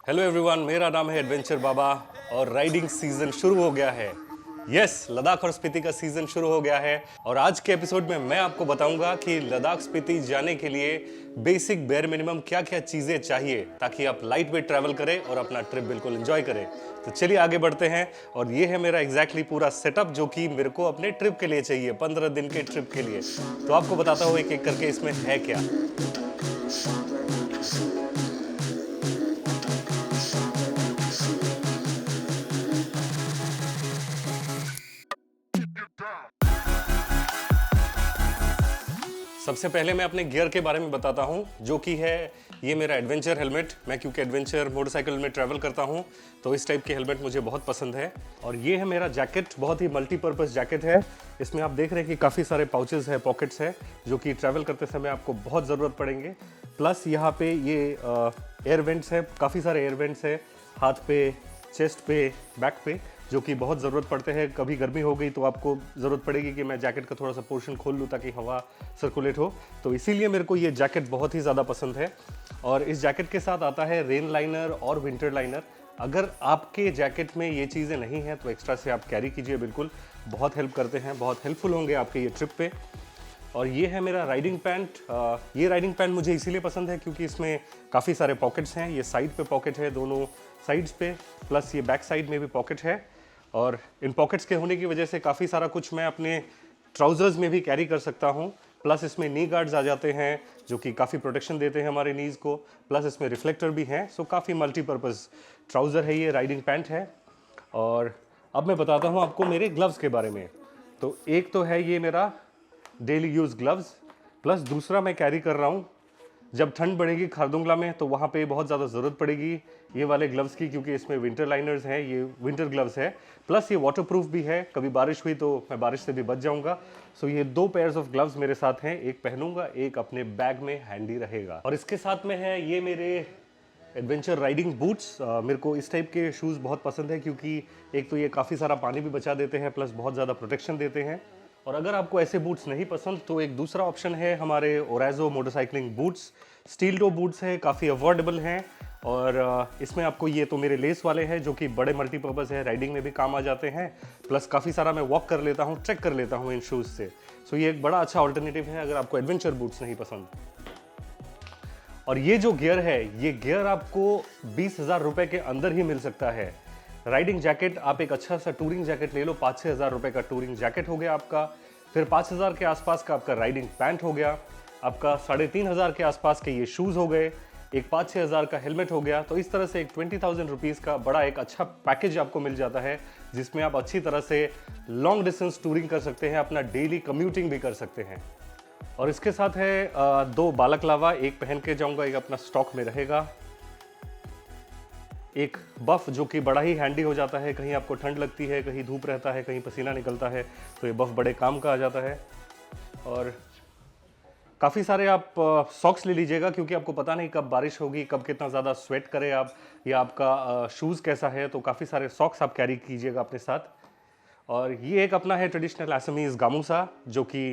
Hello everyone, मेरा नाम है एडवेंचर बाबा और राइडिंग सीजन शुरू हो गया है। यस, लद्दाख और स्पीति का सीजन शुरू हो गया है और आज के एपिसोड में मैं आपको बताऊंगा कि लद्दाख स्पीति जाने के लिए बेसिक बेयर मिनिमम क्या क्या चीजें चाहिए ताकि आप लाइट वेट ट्रैवल करें और अपना ट्रिप बिल्कुल एंजॉय करें। तो चलिए आगे बढ़ते हैं और ये है मेरा एग्जैक्टली पूरा सेटअप जो कि मेरे को अपने ट्रिप के लिए चाहिए, 15 दिन के ट्रिप के लिए। तो आपको बताता हूँ एक एक करके इसमें है क्या। सबसे पहले मैं अपने गियर के बारे में बताता हूं, जो कि है ये मेरा एडवेंचर हेलमेट। मैं क्योंकि एडवेंचर मोटरसाइकिल में ट्रैवल करता हूं तो इस टाइप के हेलमेट मुझे बहुत पसंद है। और ये है मेरा जैकेट, बहुत ही मल्टीपर्पज़ जैकेट है। इसमें आप देख रहे हैं कि काफ़ी सारे पाउचेस है, पॉकेट्स है, जो कि ट्रैवल करते समय आपको बहुत ज़रूरत पड़ेंगे। प्लस यहाँ पे ये एयर वेंट्स है, काफ़ी सारे एयर वेंट्स है हाथ पे, चेस्ट पे, बैक पे, जो कि बहुत ज़रूरत पड़ते हैं। कभी गर्मी हो गई तो आपको ज़रूरत पड़ेगी कि मैं जैकेट का थोड़ा सा पोर्शन खोल लूँ ताकि हवा सर्कुलेट हो। तो इसीलिए मेरे को ये जैकेट बहुत ही ज़्यादा पसंद है। और इस जैकेट के साथ आता है रेन लाइनर और विंटर लाइनर। अगर आपके जैकेट में ये चीज़ें नहीं हैं तो एक्स्ट्रा से आप कैरी कीजिए, बिल्कुल बहुत हेल्प करते हैं, बहुत हेल्पफुल होंगे आपके ये ट्रिप पे। और ये है मेरा राइडिंग पैंट। ये राइडिंग पैंट मुझे इसीलिए पसंद है क्योंकि इसमें काफ़ी सारे पॉकेट्स हैं। ये साइड पे पॉकेट है, दोनों साइड्स पे, प्लस ये बैक साइड में भी पॉकेट है। और इन पॉकेट्स के होने की वजह से काफ़ी सारा कुछ मैं अपने ट्राउज़र्स में भी कैरी कर सकता हूँ। प्लस इसमें नी गार्ड्स आ जाते हैं जो कि काफ़ी प्रोटेक्शन देते हैं हमारे नीज़ को। प्लस इसमें रिफ्लेक्टर भी हैं। सो काफ़ी मल्टीपर्पज़ ट्राउज़र है, ये राइडिंग पैंट है। और अब मैं बताता हूँ आपको मेरे ग्लव्स के बारे में। तो एक तो है ये मेरा डेली यूज़ ग्लव्स, प्लस दूसरा मैं कैरी कर रहा हूँ जब ठंड बढ़ेगी खारदुंगला में तो वहाँ पे बहुत ज़्यादा ज़रूरत पड़ेगी ये वाले ग्लव्स की, क्योंकि इसमें विंटर लाइनर्स हैं, ये विंटर ग्लव्स है। प्लस ये वाटरप्रूफ भी है, कभी बारिश हुई तो मैं बारिश से भी बच जाऊँगा। सो ये 2 पेयर्स ऑफ ग्लव्स मेरे साथ हैं, एक पहनूंगा, एक अपने बैग में हैंडी रहेगा। और इसके साथ में है ये मेरे एडवेंचर राइडिंग बूट्स। मेरे को इस टाइप के शूज़ बहुत पसंद है क्योंकि एक तो ये काफ़ी सारा पानी भी बचा देते हैं, प्लस बहुत ज़्यादा प्रोटेक्शन देते हैं। और अगर आपको ऐसे बूट्स नहीं पसंद तो एक दूसरा ऑप्शन है हमारे Orazo motorcycling boots. Steel toe boots है, काफ़ी अफोर्डेबल हैं। और इसमें आपको ये तो मेरे लेस वाले हैं जो कि बड़े मल्टीपर्पज़ है, राइडिंग में भी काम आ जाते हैं। प्लस काफ़ी सारा मैं वॉक कर लेता हूँ, ट्रैक कर लेता हूँ इन शूज़ से। सो ये एक बड़ा अच्छा ऑल्टरनेटिव है अगर आपको एडवेंचर बूट्स नहीं पसंद। और ये जो गियर है, ये गियर आपको 20,000 रुपये के अंदर ही मिल सकता है। राइडिंग जैकेट, आप एक अच्छा सा टूरिंग जैकेट ले लो, 5-6 हज़ार रुपये का टूरिंग जैकेट हो गया आपका। फिर 5,000 के आसपास का आपका राइडिंग पैंट हो गया, आपका 3,500 के आसपास के ये शूज़ हो गए, एक 5-6 हज़ार का हेलमेट हो गया। तो इस तरह से एक 20,000 रुपीज़ का बड़ा एक अच्छा पैकेज आपको मिल जाता है जिसमें आप अच्छी तरह से लॉन्ग डिस्टेंस टूरिंग कर सकते हैं, अपना डेली कम्यूटिंग भी कर सकते हैं। और इसके साथ है 2 बालकलावा, एक पहन के जाऊंगा, एक अपना स्टॉक में रहेगा। एक बफ जो कि बड़ा ही हैंडी हो जाता है, कहीं आपको ठंड लगती है, कहीं धूप रहता है, कहीं पसीना निकलता है, तो ये बफ बड़े काम का आ जाता है। और काफ़ी सारे आप सॉक्स ले लीजिएगा क्योंकि आपको पता नहीं कब बारिश होगी, कब कितना ज़्यादा स्वेट करे आप, या आपका शूज़ कैसा है, तो काफ़ी सारे सॉक्स आप कैरी कीजिएगा अपने साथ। और ये एक अपना है ट्रेडिशनल असमीज़ गामूसा, जो कि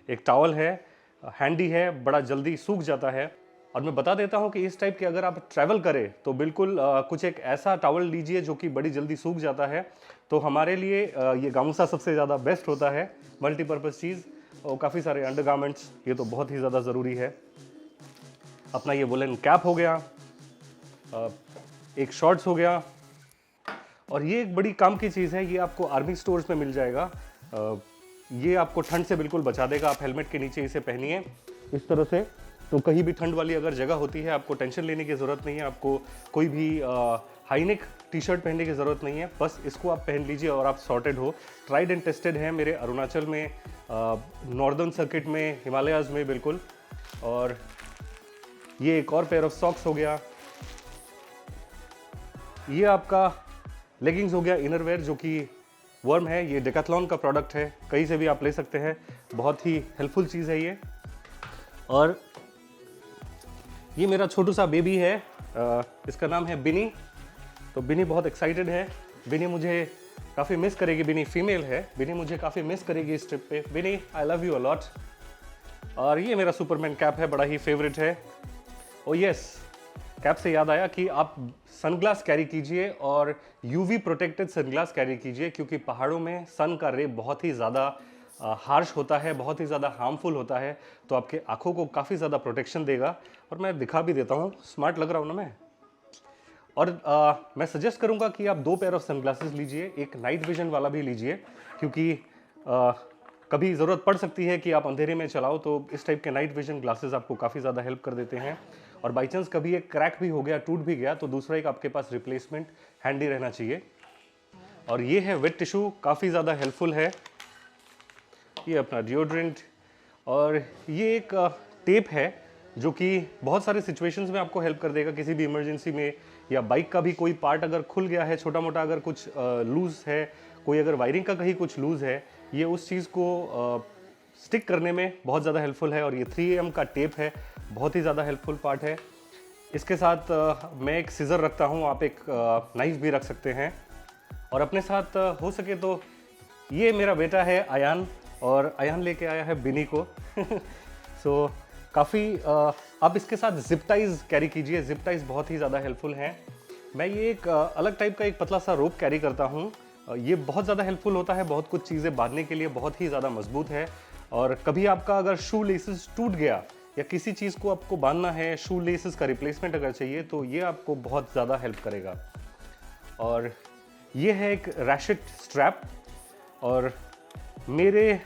एक टॉवल है, हैंडी है, बड़ा जल्दी सूख जाता है। और मैं बता देता हूँ कि इस टाइप के अगर आप ट्रैवल करें तो बिल्कुल कुछ एक ऐसा टॉवल लीजिए जो कि बड़ी जल्दी सूख जाता है। तो हमारे लिए ये गामूसा सबसे ज़्यादा बेस्ट होता है, मल्टीपर्पज़ चीज़। और काफ़ी सारे अंडरगारमेंट्स, ये तो बहुत ही ज़्यादा ज़रूरी है। अपना ये वुलन कैप हो गया, एक शॉर्ट्स हो गया। और ये एक बड़ी काम की चीज़ है, ये आपको आर्मी स्टोर्स में मिल जाएगा। ये आपको ठंड से बिल्कुल बचा देगा। आप हेलमेट के नीचे इसे पहनिए इस तरह से, तो कहीं भी ठंड वाली अगर जगह होती है आपको टेंशन लेने की ज़रूरत नहीं है, आपको कोई भी हाईनेक टी शर्ट पहनने की ज़रूरत नहीं है, बस इसको आप पहन लीजिए और आप सॉर्टेड हो। ट्राइड एंड टेस्टेड है मेरे अरुणाचल में, नॉर्दर्न सर्किट में, हिमालयाज़ में बिल्कुल। और ये एक और पेयर ऑफ सॉक्स हो गया। ये आपका लेगिंग्स हो गया, इनरवेयर, जो कि वर्म है, ये डेकाथलॉन का प्रोडक्ट है, कहीं से भी आप ले सकते हैं, बहुत ही हेल्पफुल चीज़ है ये। और ये मेरा छोटू सा बेबी है, इसका नाम है बिनी। तो बिनी बहुत एक्साइटेड है, बिनी मुझे काफ़ी मिस करेगी, बिनी फीमेल है, बिनी मुझे काफ़ी मिस करेगी इस ट्रिप पे। बिनी, I love you a lot. और ये मेरा सुपरमैन कैप है, बड़ा ही फेवरेट है। ओ यस, कैप से याद आया कि आप सनग्लास कैरी कीजिए और यूवी प्रोटेक्टेड सनग्लास कैरी कीजिए, क्योंकि पहाड़ों में सन का रे बहुत ही ज़्यादा हार्श होता है, बहुत ही ज़्यादा हार्मफुल होता है। तो आपके आँखों को काफ़ी ज़्यादा प्रोटेक्शन देगा। और मैं दिखा भी देता हूँ, स्मार्ट लग रहा हूँ ना मैं। और मैं सजेस्ट करूंगा कि आप 2 पेयर ऑफ सनग्लासेस लीजिए, एक नाइट विजन वाला भी लीजिए, क्योंकि कभी ज़रूरत पड़ सकती है कि आप अंधेरे में चलाओ, तो इस टाइप के नाइट विजन ग्लासेस आपको काफ़ी ज़्यादा हेल्प कर देते हैं। और बाई चांस कभी एक क्रैक भी हो गया, टूट भी गया, तो दूसरा एक आपके पास रिप्लेसमेंट हैंडी रहना चाहिए। और ये है वेट टिश्यू, काफ़ी ज़्यादा हेल्पफुल है। ये अपना डिओड्रेंट, और ये एक टेप है जो कि बहुत सारे सिचुएशंस में आपको हेल्प कर देगा किसी भी इमरजेंसी में, या बाइक का भी कोई पार्ट अगर खुल गया है, छोटा मोटा अगर कुछ लूज़ है, कोई अगर वायरिंग का कहीं कुछ लूज़ है, ये उस चीज़ को स्टिक करने में बहुत ज़्यादा हेल्पफुल है। और ये 3M का टेप है, बहुत ही ज़्यादा हेल्पफुल पार्ट है। इसके साथ मैं एक सीज़र रखता हूँ, आप एक नाइफ भी रख सकते हैं। और अपने साथ हो सके तो ये मेरा बेटा है अयान, और अयान लेके आया है बिनी को सो काफ़ी आप इसके साथ जिप टाइज कैरी कीजिए, जिप टाइज बहुत ही ज़्यादा हेल्पफुल हैं। मैं ये एक अलग टाइप का एक पतला सा रोप कैरी करता हूँ, ये बहुत ज़्यादा हेल्पफुल होता है, बहुत कुछ चीज़ें बांधने के लिए बहुत ही ज़्यादा मजबूत है। और कभी आपका अगर शू लेसेस टूट गया या किसी चीज़ को आपको बांधना है, शू लेसेस का रिप्लेसमेंट अगर चाहिए, तो ये आपको बहुत ज़्यादा हेल्प करेगा। और ये है एक रैशेट स्ट्रैप, और मेरे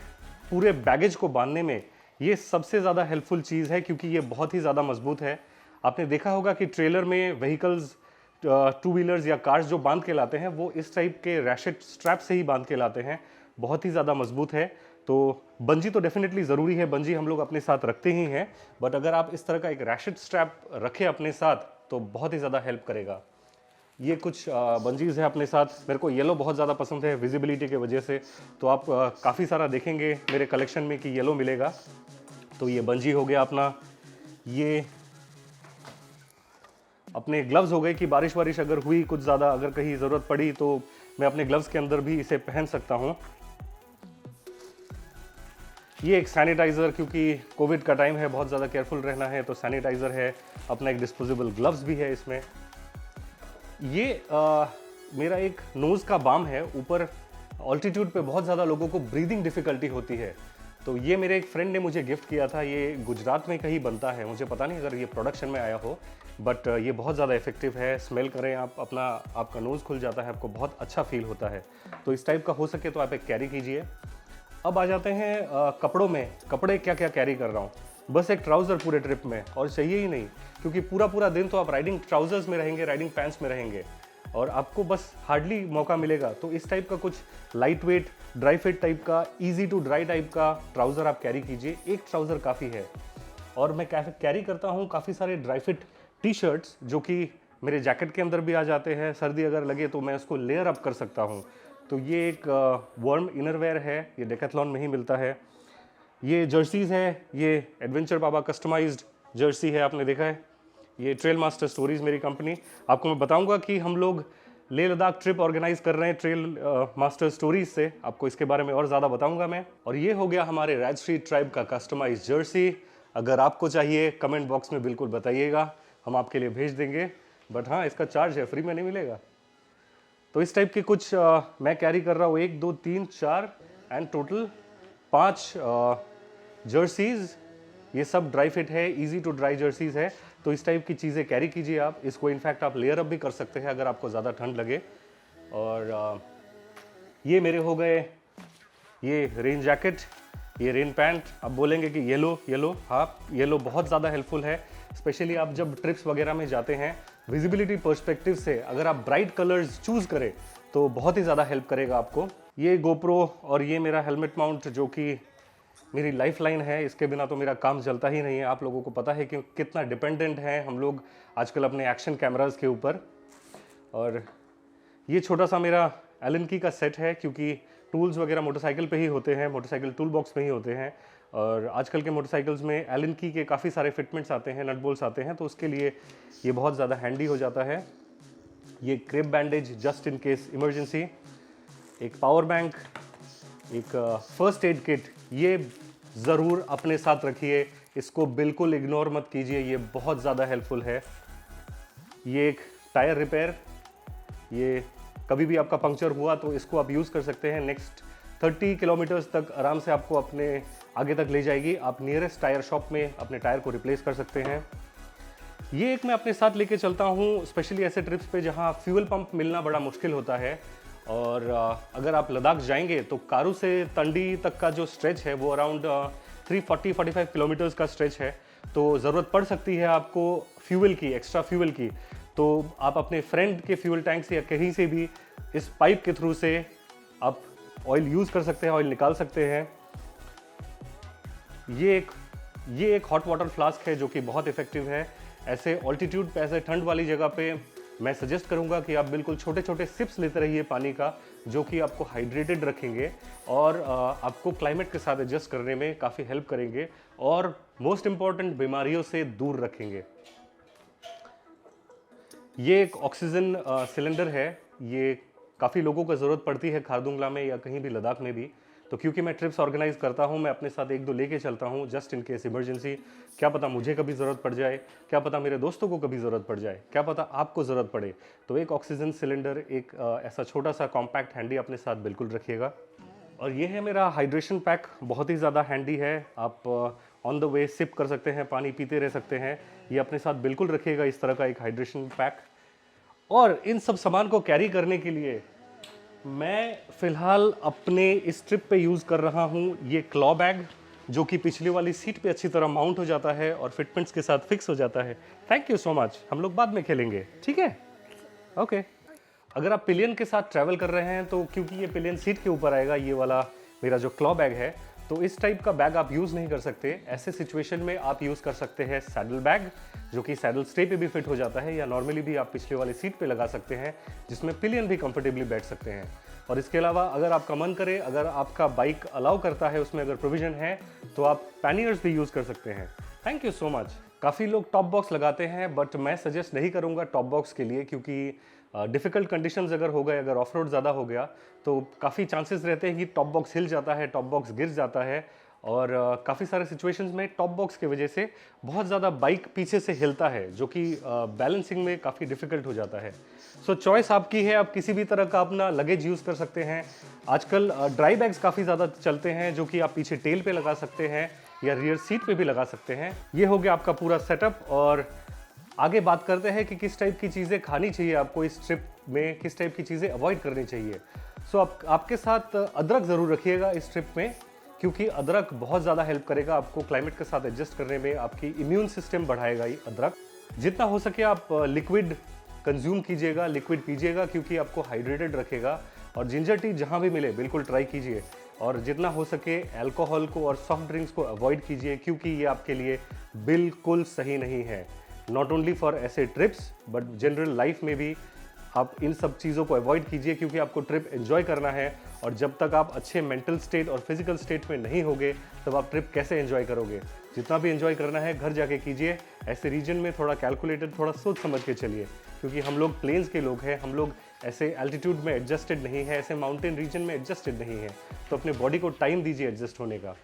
पूरे बैगेज को बांधने में ये सबसे ज़्यादा हेल्पफुल चीज़ है, क्योंकि ये बहुत ही ज़्यादा मजबूत है। आपने देखा होगा कि ट्रेलर में व्हीकल्स, 2 व्हीलर्स या कार्स जो बांध के लाते हैं, वो इस टाइप के रैशेट स्ट्रैप से ही बांध के लाते हैं, बहुत ही ज़्यादा मजबूत है। तो बंजी तो डेफिनेटली ज़रूरी है, बंजी हम लोग अपने साथ रखते ही हैं, बट अगर आप इस तरह का एक रैशेट स्ट्रैप रखें अपने साथ तो बहुत ही ज़्यादा हेल्प करेगा। ये कुछ बंजीज़ है अपने साथ। मेरे को येलो बहुत ज़्यादा पसंद है विजिबिलिटी के वजह से, तो आप काफ़ी सारा देखेंगे मेरे कलेक्शन में कि येलो मिलेगा। तो ये बंजी हो गया अपना। ये अपने ग्लव्स हो गए कि बारिश वारिश अगर हुई कुछ ज़्यादा, अगर कहीं ज़रूरत पड़ी तो मैं अपने ग्लव्स के अंदर भी इसे पहन सकता हूँ। ये एक सैनिटाइज़र, क्योंकि कोविड का टाइम है, बहुत ज़्यादा केयरफुल रहना है, तो सैनिटाइज़र है। अपना एक डिस्पोजेबल ग्लव्स भी है इसमें। ये मेरा एक नोज़ का बाम है। ऊपर ऑल्टीट्यूड पे बहुत ज़्यादा लोगों को ब्रीदिंग डिफ़िकल्टी होती है, तो ये मेरे एक फ्रेंड ने मुझे गिफ्ट किया था। ये गुजरात में कहीं बनता है, मुझे पता नहीं अगर ये प्रोडक्शन में आया हो, बट ये बहुत ज़्यादा इफेक्टिव है। स्मेल करें आप, अपना आपका नोज़ खुल जाता है, आपको बहुत अच्छा फील होता है। तो इस टाइप का हो सके तो आप एक कैरी कीजिए। अब आ जाते हैं कपड़ों में। कपड़े क्या क्या कैरी कर रहा हूँ, बस एक ट्राउज़र पूरे ट्रिप में, और चाहिए ही नहीं, क्योंकि पूरा पूरा दिन तो आप राइडिंग ट्राउज़र्स में रहेंगे, राइडिंग पैंट्स में रहेंगे, और आपको बस हार्डली मौका मिलेगा। तो इस टाइप का कुछ light weight, dry fit type का, इजी टू ड्राई टाइप का ट्राउज़र आप कैरी कीजिए। एक ट्राउज़र काफ़ी है। और मैं कैरी करता हूँ काफ़ी सारे ड्राई फिट टी शर्ट्स, जो कि मेरे जैकेट के अंदर भी आ जाते हैं। सर्दी अगर लगे तो मैं उसको लेयर अप कर सकता हूँ। तो ये एक वार्म इनरवेयर है, ये डेकाथलॉन में ही मिलता है। ये जर्सीज़ है, ये एडवेंचर बाबा कस्टमाइज्ड जर्सी है, आपने देखा है। ये ट्रेल मास्टर स्टोरीज मेरी कंपनी। आपको मैं बताऊंगा कि हम लोग लेह लद्दाख ट्रिप ऑर्गेनाइज कर रहे हैं ट्रेल मास्टर स्टोरीज से, आपको इसके बारे में और ज़्यादा बताऊंगा मैं। और ये हो गया हमारे राजश्री ट्राइब का कस्टमाइज जर्सी। अगर आपको चाहिए कमेंट बॉक्स में बिल्कुल बताइएगा, हम आपके लिए भेज देंगे। बट हाँ, इसका चार्ज है, फ्री में नहीं मिलेगा। तो इस टाइप के कुछ मैं कैरी कर रहा हूँ, 1 2 3 4 एंड टोटल 5 जर्सीज़। ये सब ड्राई फिट है, इजी टू ड्राई जर्सीज़ है। तो इस टाइप की चीज़ें कैरी कीजिए आप। इसको इनफैक्ट आप लेयर अप भी कर सकते हैं अगर आपको ज़्यादा ठंड लगे। और ये मेरे हो गए ये रेन जैकेट, ये रेन पैंट। आप बोलेंगे कि येलो, हाँ, येलो बहुत ज़्यादा हेल्पफुल है, स्पेशली आप जब ट्रिप्स वगैरह में जाते हैं। विजिबिलिटी पर्सपेक्टिव से अगर आप ब्राइट कलर्स चूज़ करें तो बहुत ही ज़्यादा हेल्प करेगा आपको। ये गोप्रो और ये मेरा हेलमेट माउंट, जो कि मेरी लाइफ लाइन है, इसके बिना तो मेरा काम चलता ही नहीं है। आप लोगों को पता है कि कितना डिपेंडेंट है हम लोग आजकल अपने एक्शन कैमरास के ऊपर। और ये छोटा सा मेरा एलन की का सेट है, क्योंकि टूल्स वगैरह मोटरसाइकिल पे ही होते हैं, मोटरसाइकिल टूल बॉक्स में ही होते हैं। और आजकल के मोटरसाइकिल्स में एलन की के काफ़ी सारे फिटमेंट्स आते हैं, नट बोल्ट्स आते हैं, तो उसके लिए ये बहुत ज़्यादा हैंडी हो जाता है। ये crepe bandage just in case emergency, एक पावर बैंक, एक फर्स्ट एड किट, ये ज़रूर अपने साथ रखिए, इसको बिल्कुल इग्नोर मत कीजिए, ये बहुत ज़्यादा हेल्पफुल है। ये एक टायर रिपेयर, ये कभी भी आपका पंक्चर हुआ तो इसको आप यूज़ कर सकते हैं। नेक्स्ट 30 किलोमीटर्स तक आराम से आपको अपने आगे तक ले जाएगी। आप नियरेस्ट टायर शॉप में अपने टायर को रिप्लेस कर सकते हैं। ये एक मैं अपने साथ लेके चलता हूँ, स्पेशली ऐसे ट्रिप्स पे जहाँ फ्यूल पंप मिलना बड़ा मुश्किल होता है। और अगर आप लद्दाख जाएंगे तो कारू से तंडी तक का जो स्ट्रेच है वो अराउंड 340-45 किलोमीटर्स का स्ट्रेच है। तो ज़रूरत पड़ सकती है आपको फ्यूल की, एक्स्ट्रा फ्यूल की। तो आप अपने फ्रेंड के फ्यूल टैंक से या कहीं से भी इस पाइप के थ्रू से आप ऑयल यूज़ कर सकते हैं, ऑयल निकाल सकते हैं। ये एक हॉट वाटर फ्लास्क है जो कि बहुत इफेक्टिव है। ऐसे ऑल्टीट्यूड पे, ऐसे ठंड वाली जगह पे मैं सजेस्ट करूंगा कि आप बिल्कुल छोटे छोटे सिप्स लेते रहिए पानी का, जो कि आपको हाइड्रेटेड रखेंगे और आपको क्लाइमेट के साथ एडजस्ट करने में काफ़ी हेल्प करेंगे और मोस्ट इम्पॉर्टेंट बीमारियों से दूर रखेंगे। ये एक ऑक्सीजन सिलेंडर है। ये काफ़ी लोगों को ज़रूरत पड़ती है खारदुंगला में या कहीं भी लद्दाख में भी। तो क्योंकि मैं ट्रिप्स ऑर्गेनाइज करता हूँ, मैं अपने साथ एक दो लेके चलता हूँ जस्ट इन केस इमरजेंसी। क्या पता मुझे कभी ज़रूरत पड़ जाए, क्या पता मेरे दोस्तों को कभी ज़रूरत पड़ जाए, क्या पता आपको ज़रूरत पड़े। तो एक ऑक्सीजन सिलेंडर, एक ऐसा छोटा सा कॉम्पैक्ट हैंडी अपने साथ बिल्कुल रखिएगा। और ये है मेरा हाइड्रेशन पैक, बहुत ही ज़्यादा हैंडी है। आप ऑन द वे सिप कर सकते हैं, पानी पीते रह सकते हैं। ये अपने साथ बिल्कुल रखिएगा, इस तरह का एक हाइड्रेशन पैक। और इन सब सामान को कैरी करने के लिए मैं फ़िलहाल अपने इस ट्रिप पे यूज़ कर रहा हूँ ये क्लॉ बैग, जो कि पिछली वाली सीट पे अच्छी तरह माउंट हो जाता है और फिटमेंट्स के साथ फिक्स हो जाता है। थैंक यू सो मच, हम लोग बाद में खेलेंगे, ठीक है? ओके। अगर आप पिलियन के साथ ट्रैवल कर रहे हैं तो क्योंकि ये पिलियन सीट के ऊपर आएगा, ये वाला मेरा जो क्लॉ बैग है, तो इस टाइप का बैग आप यूज़ नहीं कर सकते। ऐसे सिचुएशन में आप यूज़ कर सकते हैं सैडल बैग, जो कि सैडल स्टे पे भी फिट हो जाता है, या नॉर्मली भी आप पिछले वाले सीट पे लगा सकते हैं, जिसमें पिलियन भी कंफर्टेबली बैठ सकते हैं। और इसके अलावा अगर आपका मन करे, अगर आपका बाइक अलाउ करता है, उसमें अगर प्रोविजन है, तो आप पैनियर्स भी यूज़ कर सकते हैं। Thank you so much. काफ़ी लोग टॉप बॉक्स लगाते हैं, बट मैं सजेस्ट नहीं करूँगा टॉप बॉक्स के लिए, क्योंकि डिफ़िकल्ट कंडीशंस अगर हो गए, अगर ऑफ रोड ज़्यादा हो गया तो काफ़ी चांसेस रहते हैं कि टॉप बॉक्स हिल जाता है, टॉप बॉक्स गिर जाता है। और काफ़ी सारे सिचुएशंस में टॉप बॉक्स की वजह से बहुत ज़्यादा बाइक पीछे से हिलता है, जो कि बैलेंसिंग में काफ़ी डिफ़िकल्ट हो जाता है। सो चॉइस आपकी है, आप किसी भी तरह का अपना लगेज यूज़ कर सकते हैं। आजकल ड्राई बैग्स काफ़ी ज़्यादा चलते हैं, जो कि आप पीछे टेल पे लगा सकते हैं या रियर सीट पे भी लगा सकते हैं। ये हो गया आपका पूरा सेटअप। और आगे बात करते हैं कि किस टाइप की चीज़ें खानी चाहिए आपको इस ट्रिप में, किस टाइप की चीज़ें अवॉइड करनी चाहिए। सो आपके साथ अदरक ज़रूर रखिएगा इस ट्रिप में, क्योंकि अदरक बहुत ज़्यादा हेल्प करेगा आपको क्लाइमेट के साथ एडजस्ट करने में। आपकी इम्यून सिस्टम बढ़ाएगा ये अदरक। जितना हो सके आप लिक्विड कंज्यूम कीजिएगा, लिक्विड पीजिएगा, क्योंकि आपको हाइड्रेटेड रखेगा। और जिंजर टी जहाँ भी मिले बिल्कुल ट्राई कीजिए। और जितना हो सके अल्कोहल को और सॉफ्ट ड्रिंक्स को अवॉइड कीजिए, क्योंकि ये आपके लिए बिल्कुल सही नहीं है। नॉट ओनली फॉर ऐसे ट्रिप्स बट जनरल लाइफ में भी आप इन सब चीज़ों को अवॉइड कीजिए, क्योंकि आपको ट्रिप एंजॉय करना है। और जब तक आप अच्छे मेंटल स्टेट और फिजिकल स्टेट में नहीं होगे, तब आप ट्रिप कैसे एंजॉय करोगे। जितना भी एंजॉय करना है घर जाके कीजिए। ऐसे रीजन में थोड़ा कैलकुलेटेड, थोड़ा सोच समझ के चलिए, क्योंकि हम लोग प्लेन्स के लोग हैं, हम लोग ऐसे एल्टीट्यूड में एडजस्टेड नहीं है, ऐसे माउंटेन रीजन में एडजस्टेड नहीं है। तो अपने बॉडी को टाइम दीजिए एडजस्ट होने का।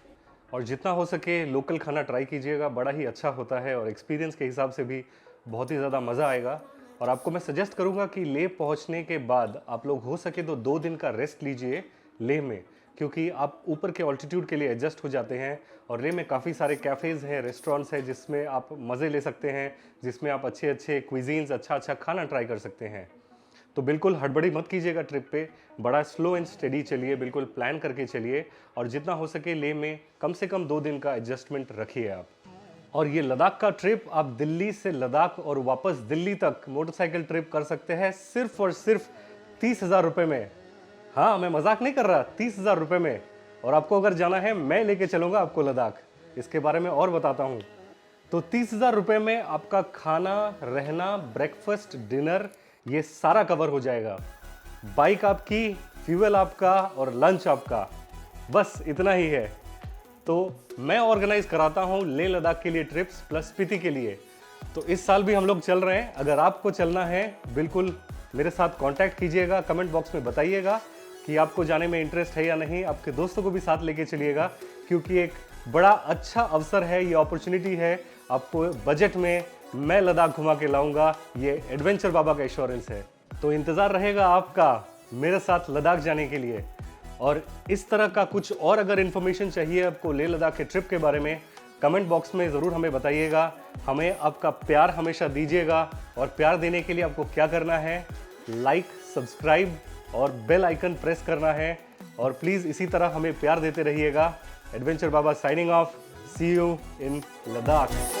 और जितना हो सके लोकल खाना ट्राई कीजिएगा, बड़ा ही अच्छा होता है और एक्सपीरियंस के हिसाब से भी बहुत ही ज़्यादा मज़ा आएगा। और आपको मैं सजेस्ट करूंगा कि लेह पहुंचने के बाद आप लोग हो सके तो 2 दिन का रेस्ट लीजिए लेह में, क्योंकि आप ऊपर के ऑल्टीट्यूड के लिए एडजस्ट हो जाते हैं। और लेह में काफ़ी सारे कैफ़ेज़ हैं, रेस्टोरेंट्स हैं, जिसमें आप मज़े ले सकते हैं, जिसमें आप अच्छे अच्छे क्विजीन्स, अच्छा खाना ट्राई कर सकते हैं। तो बिल्कुल हड़बड़ी मत कीजिएगा ट्रिप पे, बड़ा स्लो एंड स्टेडी चलिए, बिल्कुल प्लान करके चलिए। और जितना हो सके लेह में कम से कम 2 दिन का एडजस्टमेंट रखिए आप। और ये लद्दाख का ट्रिप आप दिल्ली से लद्दाख और वापस दिल्ली तक मोटरसाइकिल ट्रिप कर सकते हैं सिर्फ और सिर्फ 30,000 रुपये में। हाँ, मैं मजाक नहीं कर रहा, 30,000 रुपये में। और आपको अगर जाना है, मैं लेके चलूँगा आपको लद्दाख, इसके बारे में और बताता हूँ। तो 30,000 रुपये में आपका खाना, रहना, ब्रेकफास्ट, डिनर, ये सारा कवर हो जाएगा। बाइक आपकी, फ्यूल आपका और लंच आपका, बस इतना ही है। तो मैं ऑर्गेनाइज कराता हूँ लेह लद्दाख के लिए ट्रिप्स प्लस स्पीति के लिए। तो इस साल भी हम लोग चल रहे हैं। अगर आपको चलना है, बिल्कुल मेरे साथ कांटेक्ट कीजिएगा, कमेंट बॉक्स में बताइएगा कि आपको जाने में इंटरेस्ट है या नहीं। आपके दोस्तों को भी साथ लेके चलिएगा, क्योंकि एक बड़ा अच्छा अवसर है, ये अपॉर्चुनिटी है आपको बजट में मैं लद्दाख घुमा के लाऊंगा, ये एडवेंचर बाबा का एश्योरेंस है। तो इंतज़ार रहेगा आपका मेरे साथ लद्दाख जाने के लिए। और इस तरह का कुछ और अगर इन्फॉर्मेशन चाहिए आपको लेह लद्दाख के ट्रिप के बारे में, कमेंट बॉक्स में ज़रूर हमें बताइएगा। हमें आपका प्यार हमेशा दीजिएगा, और प्यार देने के लिए आपको क्या करना है, लाइक, सब्सक्राइब और बेल आइकन प्रेस करना है। और प्लीज़ इसी तरह हमें प्यार देते रहिएगा। Adventure Baba signing off. See you in Ladakh.